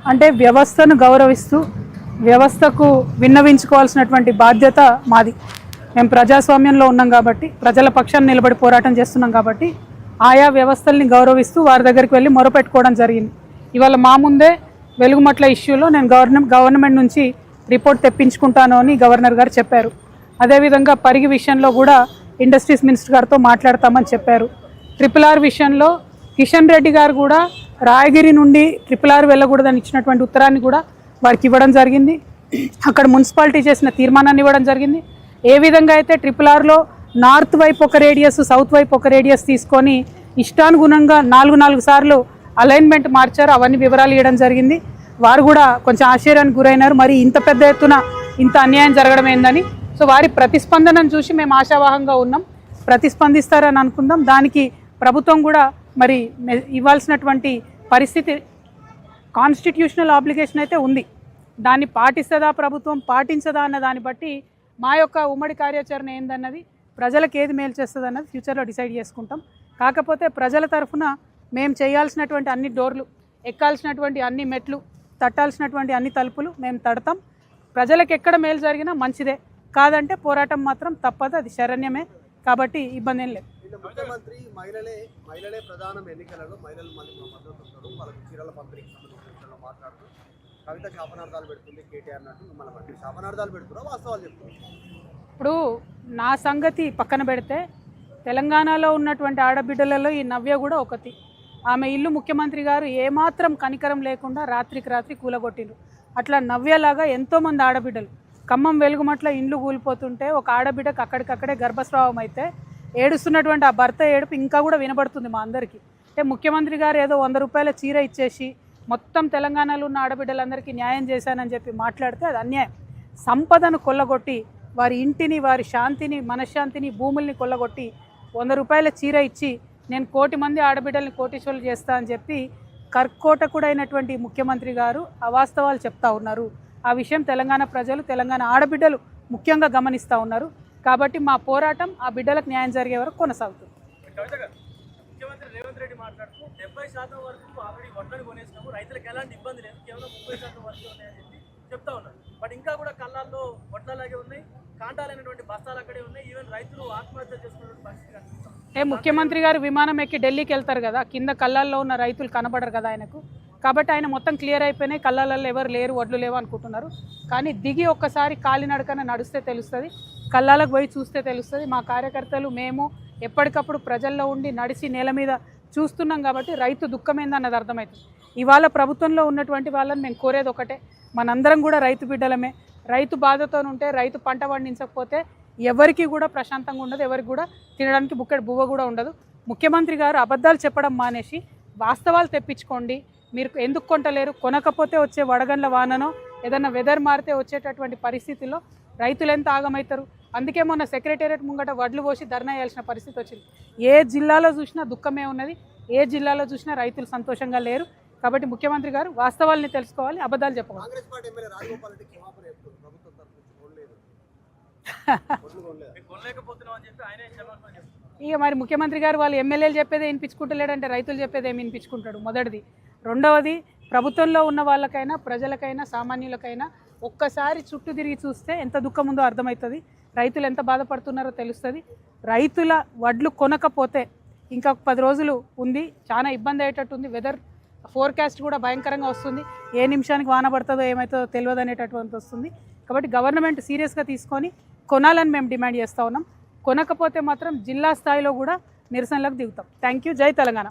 అంటే వ్యవస్థను గౌరవిస్తూ వ్యవస్థకు విన్నవించుకోవాల్సినటువంటి బాధ్యత మాది. మేము ప్రజాస్వామ్యంలో ఉన్నాం కాబట్టి, ప్రజల పక్షాన్ని నిలబడి పోరాటం చేస్తున్నాం కాబట్టి ఆయా వ్యవస్థల్ని గౌరవిస్తూ వారి దగ్గరికి వెళ్ళి మొరపెట్టుకోవడం జరిగింది. ఇవాళ మా ముందే వెలుగుమట్ల ఇష్యూలో నేను గవర్నమెంట్ నుంచి రిపోర్ట్ తెప్పించుకుంటాను అని గవర్నర్ గారు చెప్పారు. అదేవిధంగా పరిగి విషయంలో కూడా ఇండస్ట్రీస్ మినిస్టర్ గారితో మాట్లాడతామని చెప్పారు. RRR విషయంలో కిషన్ రెడ్డి గారు కూడా రాయగిరి నుండి RRR వెళ్ళకూడదని ఇచ్చినటువంటి ఉత్తరాన్ని కూడా వారికి ఇవ్వడం జరిగింది. అక్కడ మున్సిపాలిటీ చేసిన తీర్మానాన్ని ఇవ్వడం జరిగింది. ఏ విధంగా అయితే RRRలో నార్త్ వైపు ఒక రేడియస్, సౌత్ వైపు ఒక రేడియస్ తీసుకొని ఇష్టానుగుణంగా 4 సార్లు అలైన్మెంట్ మార్చారు, అవన్నీ వివరాలు ఇవ్వడం జరిగింది. వారు కూడా కొంచెం ఆశ్చర్యానికి గురైనారు, మరి ఇంత పెద్ద ఎత్తున ఇంత అన్యాయం జరగడం ఏందని. సో వారి ప్రతిస్పందనను చూసి మేము ఆశావాహంగా ఉన్నాం, ప్రతిస్పందిస్తారని అనుకుందాం. దానికి ప్రభుత్వం కూడా మరి ఇవ్వాల్సినటువంటి పరిస్థితి, కాన్స్టిట్యూషనల్ ఆబ్లిగేషన్ అయితే ఉంది. దాన్ని పాటిస్తుందా ప్రభుత్వం, పాటించదా అన్న దాన్ని బట్టి మా యొక్క ఉమ్మడి కార్యాచరణ ఏందన్నది, ప్రజలకు ఏది మేలు చేస్తుంది అన్నది ఫ్యూచర్లో డిసైడ్ చేసుకుంటాం. కాకపోతే ప్రజల తరఫున మేము చేయాల్సినటువంటి అన్ని డోర్లు, ఎక్కాల్సినటువంటి అన్ని మెట్లు, తట్టాల్సినటువంటి అన్ని తలుపులు మేము తడతాం. ప్రజలకు ఎక్కడ మేలు జరిగినా మంచిదే, కాదంటే పోరాటం మాత్రం తప్పదు, అది శరణ్యమే. కాబట్టి ఇబ్బంది ఏం లేదు. ముఖ్యమంత్రి మహిళలే ప్రధానం, ఎన్నికలలో మహిళలు మద్దతు ఉంటారు, వాళ్ళకి చీరల పంపిణీ మాట్లాడుతూ కవిత శాపనార్థాలు పెడుతుంది కేటీఆర్ అన్నట్టు మిమ్మల్ని శాపనార్థాలు పెడుతున్నా, వాస్తవాలు చెప్తున్నారు. ఇప్పుడు నా సంగతి పక్కన పెడితే తెలంగాణలో ఉన్నటువంటి ఆడబిడ్డలలో ఈ నవ్య కూడా ఒకటి. ఆమె ఇల్లు ముఖ్యమంత్రి గారు ఏమాత్రం కనికరం లేకుండా రాత్రికి రాత్రి కూలగొట్టిండ్రు. అట్లా నవ్యలాగా ఎంతోమంది ఆడబిడ్డలు ఖమ్మం వెలుగుమట్ల ఇండ్లు కూలిపోతుంటే ఒక ఆడబిడ్డకు అక్కడికక్కడే గర్భస్రావం అయితే ఏడుస్తున్నటువంటి ఆ భర్త ఏడుపు ఇంకా కూడా వినబడుతుంది మా అందరికీ. అంటే ముఖ్యమంత్రి గారు ఏదో 100 రూపాయల చీర ఇచ్చేసి మొత్తం తెలంగాణలో ఉన్న ఆడబిడ్డలందరికీ న్యాయం చేశానని చెప్పి మాట్లాడితే అది అన్యాయం. సంపదను కొల్లగొట్టి వారి ఇంటిని, వారి శాంతిని, మనశ్శాంతిని, భూముల్ని కొల్లగొట్టి 100 రూపాయల చీర ఇచ్చి నేను 1 కోటి మంది ఆడబిడ్డల్ని కోటీశ్వరులు చేస్తా అని చెప్పి కర్కోటకుడైనటువంటి ముఖ్యమంత్రి గారు అవాస్తవాలు చెప్తా ఉన్నారు. ఆ విషయం తెలంగాణ ప్రజలు, తెలంగాణ ఆడబిడ్డలు ముఖ్యంగా గమనిస్తూ ఉన్నారు. కాబట్టి మా పోరాటం ఆ బిడ్డలకు న్యాయం జరిగే వరకు కొనసాగుతుంది. ముఖ్యమంత్రి రేవంత్ రెడ్డి మాట్లాడుతూ 70% వరకు ఆల్రెడీ వడ్లను కొనేసినాము, రైతులకు ఎలాంటి ఇబ్బంది లేదు, కేవలం 30% వరకు ఉన్నాయని చెప్పి చెప్తా ఉన్నారు. బట్ ఇంకా కూడా కళ్ళాల్లో వడ్లలాగే ఉన్నాయి, కాంటాలైనటువంటి బస్తాలు అక్కడే ఉన్నాయి. ఈవెన్ రైతులు ఆత్మహత్య చేసుకున్నటువంటి పరిస్థితి కనిపిస్తాం. ముఖ్యమంత్రి గారు విమానం ఎక్కి ఢిల్లీకి వెళ్తారు కదా, కింద కళ్ళాల్లో ఉన్న రైతులు కనబడరు కదా ఆయనకు. కాబట్టి ఆయన మొత్తం క్లియర్ అయిపోయినాయి, కళ్ళాలలో ఎవరు లేరు, వడ్లు లేవు అనుకుంటున్నారు. కానీ దిగి ఒక్కసారి కాలినడకన నడిస్తే తెలుస్తుంది, కళ్ళాలకు పోయి చూస్తే తెలుస్తుంది. మా కార్యకర్తలు మేము ఎప్పటికప్పుడు ప్రజల్లో ఉండి నడిచి నేల మీద చూస్తున్నాం కాబట్టి రైతు దుఃఖమేందన్నది అర్థమవుతుంది. ఇవాళ ప్రభుత్వంలో ఉన్నటువంటి వాళ్ళని మేము కోరేది ఒకటే, మనందరం కూడా రైతు బిడ్డలమే. రైతు బాధతో ఉంటే, రైతు పంట పండించకపోతే ఎవరికి కూడా ప్రశాంతంగా ఉండదు, ఎవరికి కూడా తినడానికి బుక్కెడు బువ్వ కూడా ఉండదు. ముఖ్యమంత్రి గారు అబద్ధాలు చెప్పడం మానేసి వాస్తవాలు తెప్పించుకోండి. మీరు ఎందుకు కొంటలేరు, కొనకపోతే వచ్చే వడగండ్ల వాననో ఏదన్నా వెదర్ మారితే వచ్చేటటువంటి పరిస్థితుల్లో రైతులు ఎంత ఆగమవుతారు. అందుకే మొన్న సెక్రటేరియట్ ముంగట వడ్లు పోసి ధర్నా చేయాల్సిన పరిస్థితి వచ్చింది. ఏ జిల్లాలో చూసినా దుఃఖమే ఉన్నది, ఏ జిల్లాలో చూసినా రైతులు సంతోషంగా లేరు. కాబట్టి ముఖ్యమంత్రి గారు వాస్తవాల్ని తెలుసుకోవాలి, అబద్ధాలు చెప్పవాలి. ఇక మరి ముఖ్యమంత్రి గారు వాళ్ళు ఎమ్మెల్యేలు చెప్పేదే వినిపించుకుంటలేడంటే రైతులు చెప్పేది ఏమి వినిపించుకుంటాడు? మొదటిది. రెండవది, ప్రభుత్వంలో ఉన్న వాళ్ళకైనా, ప్రజలకైనా, సామాన్యులకైనా ఒక్కసారి చుట్టూ తిరిగి చూస్తే ఎంత దుఃఖం ఉందో అర్థమవుతుంది, రైతులు ఎంత బాధపడుతున్నారో తెలుస్తుంది. రైతుల వడ్లు కొనకపోతే ఇంకా 10 రోజులు ఉంది, చాలా ఇబ్బంది అయ్యేటట్టుంది. వెదర్ ఫోర్కాస్ట్ కూడా భయంకరంగా వస్తుంది, ఏ నిమిషానికి వాన పడుతుందో ఏమవుతుందో తెలియదు అనేటటువంటి వస్తుంది. కాబట్టి గవర్నమెంట్ సీరియస్గా తీసుకొని కొనాలని మేము డిమాండ్ చేస్తూ ఉన్నాం. కొనకపోతే మాత్రం జిల్లా స్థాయిలో కూడా నిరసనలకు దిగుతాం. Thank you. జై తెలంగాణ.